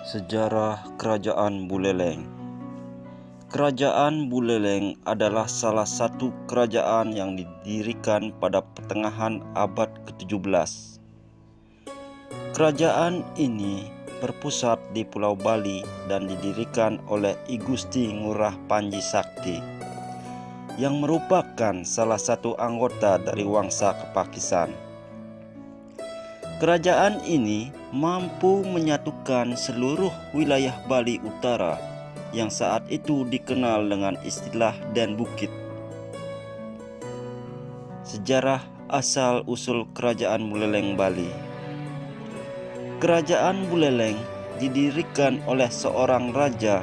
Sejarah Kerajaan Buleleng. Kerajaan Buleleng adalah salah satu kerajaan yang didirikan pada pertengahan abad ke-17. Kerajaan ini berpusat di Pulau Bali dan didirikan oleh I Gusti Ngurah Panji Sakti yang merupakan salah satu anggota dari Wangsa Kepakisan. Kerajaan ini mampu menyatukan seluruh wilayah Bali Utara yang saat itu dikenal dengan istilah Den Bukit. Sejarah asal-usul Kerajaan Buleleng Bali. Kerajaan Buleleng didirikan oleh seorang raja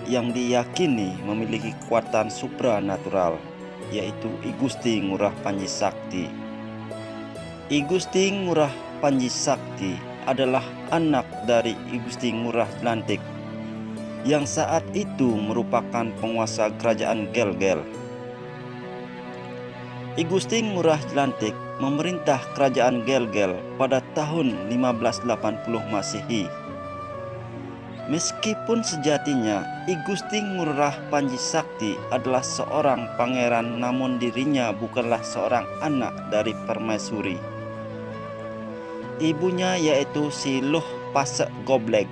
yang diyakini memiliki kekuatan supranatural, yaitu I Gusti Ngurah Panji Sakti. I Gusti Ngurah Panji Sakti adalah anak dari I Gusti Ngurah Jelantik yang saat itu merupakan penguasa kerajaan Gel-Gel. I Gusti Ngurah Jelantik memerintah kerajaan Gel-Gel pada tahun 1580 Masehi. Meskipun sejatinya I Gusti Ngurah Panji Sakti adalah seorang pangeran, namun dirinya bukanlah seorang anak dari permaisuri. Ibunya yaitu si Luh Pasek Gobleg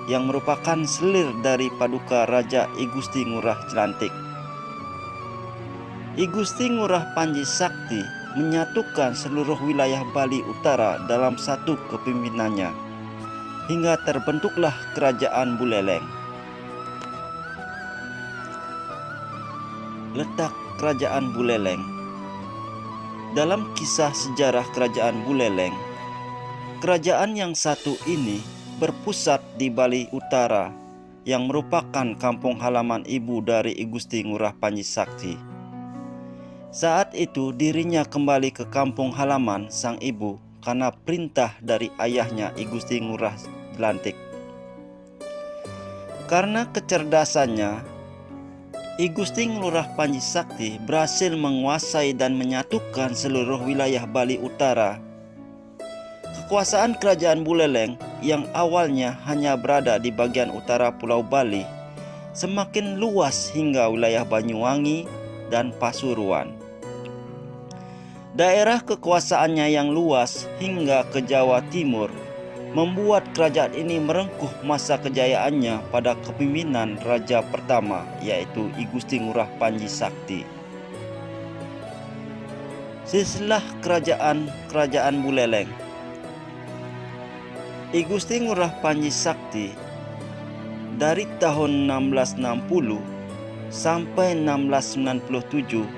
yang merupakan selir dari paduka Raja I Gusti Ngurah Jelantik. I Gusti Ngurah Panji Sakti menyatukan seluruh wilayah Bali Utara dalam satu kepemimpinannya hingga terbentuklah Kerajaan Buleleng. Letak Kerajaan Buleleng. Dalam kisah sejarah Kerajaan Buleleng, kerajaan yang satu ini berpusat di Bali Utara yang merupakan kampung halaman ibu dari I Gusti Ngurah Panji Sakti. Saat itu dirinya kembali ke kampung halaman sang ibu karena perintah dari ayahnya I Gusti Ngurah Jelantik. Karena kecerdasannya, I Gusti Ngurah Panji Sakti berhasil menguasai dan menyatukan seluruh wilayah Bali Utara. Kekuasaan Kerajaan Buleleng yang awalnya hanya berada di bagian utara Pulau Bali semakin luas hingga wilayah Banyuwangi dan Pasuruan. Daerah kekuasaannya yang luas hingga ke Jawa Timur membuat kerajaan ini merengkuh masa kejayaannya pada kepemimpinan raja pertama, yaitu I Gusti Ngurah Panji Sakti. Silsilah Kerajaan Buleleng. I Gusti Ngurah Panji Sakti dari tahun 1660 sampai 1697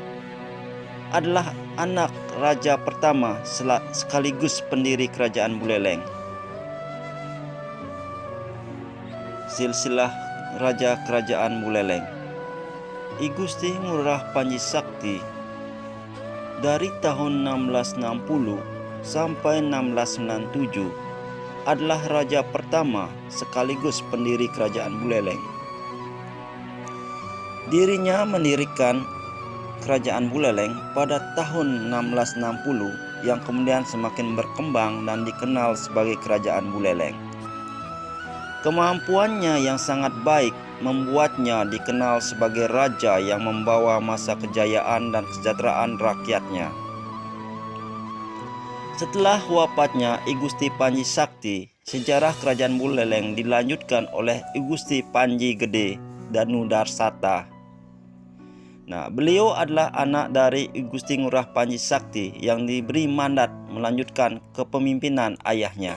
adalah anak raja pertama sekaligus pendiri Kerajaan Buleleng. Silsilah Raja Kerajaan Buleleng. I Gusti Ngurah Panji Sakti dari tahun 1660 sampai 1697 adalah raja pertama sekaligus pendiri Kerajaan Buleleng. Dirinya mendirikan Kerajaan Buleleng pada tahun 1660 yang kemudian semakin berkembang dan dikenal sebagai Kerajaan Buleleng. Kemampuannya yang sangat baik membuatnya dikenal sebagai raja yang membawa masa kejayaan dan kesejahteraan rakyatnya. Setelah wafatnya I Gusti Panji Sakti, sejarah Kerajaan Buleleng dilanjutkan oleh I Gusti Panji Gede Danudarsata. Beliau adalah anak dari I Gusti Ngurah Panji Sakti yang diberi mandat melanjutkan kepemimpinan ayahnya.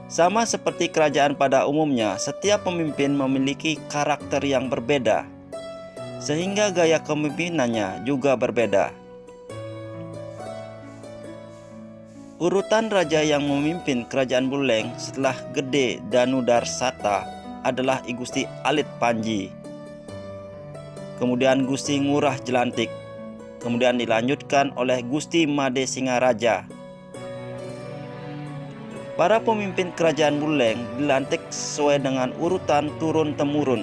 Sama seperti kerajaan pada umumnya, setiap pemimpin memiliki karakter yang berbeda, sehingga gaya kepemimpinannya juga berbeda. Urutan raja yang memimpin Kerajaan Buleleng setelah Gede Danudarsata adalah I Gusti Alit Panji, kemudian Gusti Ngurah Jelantik, kemudian dilanjutkan oleh Gusti Made Singaraja. Para pemimpin Kerajaan Buleleng dilantik sesuai dengan urutan turun-temurun.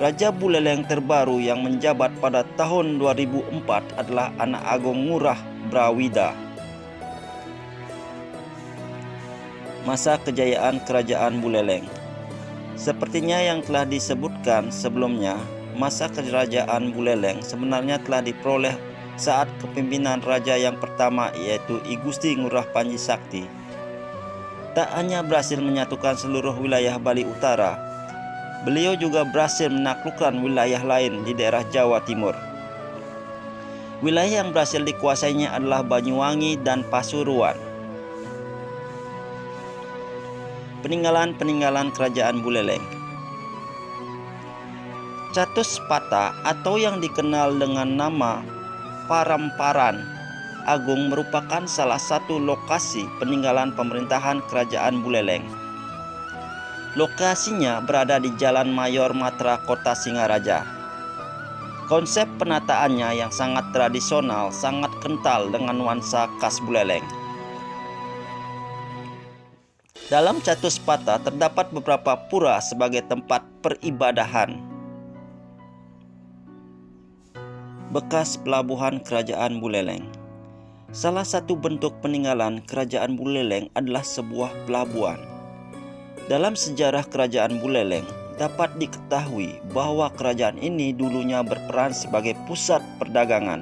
Raja Buleleng terbaru yang menjabat pada tahun 2004 adalah anak Agung Ngurah Brawida. Masa kejayaan Kerajaan Buleleng. Sepertinya yang telah disebutkan sebelumnya, masa kerajaan Buleleng sebenarnya telah diperoleh saat kepemimpinan raja yang pertama, yaitu I Gusti Ngurah Panji Sakti. Tak hanya berhasil menyatukan seluruh wilayah Bali Utara, beliau juga berhasil menaklukkan wilayah lain di daerah Jawa Timur. Wilayah yang berhasil dikuasainya adalah Banyuwangi dan Pasuruan. Peninggalan Kerajaan Buleleng. Catuspata atau yang dikenal dengan nama Paramparan Agung merupakan salah satu lokasi peninggalan pemerintahan Kerajaan Buleleng. Lokasinya berada di Jalan Mayor Matra, Kota Singaraja. Konsep penataannya yang sangat tradisional sangat kental dengan nuansa khas Buleleng. Dalam Catuspata terdapat beberapa pura sebagai tempat peribadahan. Bekas pelabuhan Kerajaan Buleleng. Salah satu bentuk peninggalan Kerajaan Buleleng adalah sebuah pelabuhan. Dalam sejarah Kerajaan Buleleng dapat diketahui bahwa kerajaan ini dulunya berperan sebagai pusat perdagangan.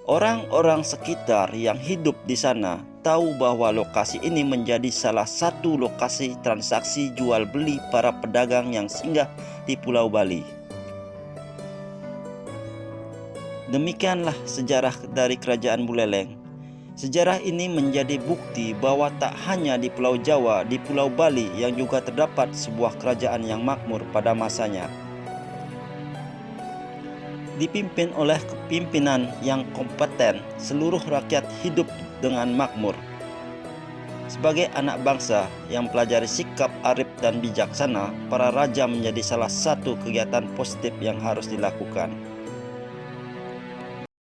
Orang-orang sekitar yang hidup di sana tahu bahwa lokasi ini menjadi salah satu lokasi transaksi jual beli para pedagang yang singgah di Pulau Bali. Demikianlah sejarah dari Kerajaan Buleleng. Sejarah ini menjadi bukti bahwa tak hanya di Pulau Jawa, di Pulau Bali yang juga terdapat sebuah kerajaan yang makmur pada masanya. Dipimpin oleh kepimpinan yang kompeten, seluruh rakyat hidup dengan makmur. Sebagai anak bangsa yang pelajari sikap arif dan bijaksana, para raja menjadi salah satu kegiatan positif yang harus dilakukan.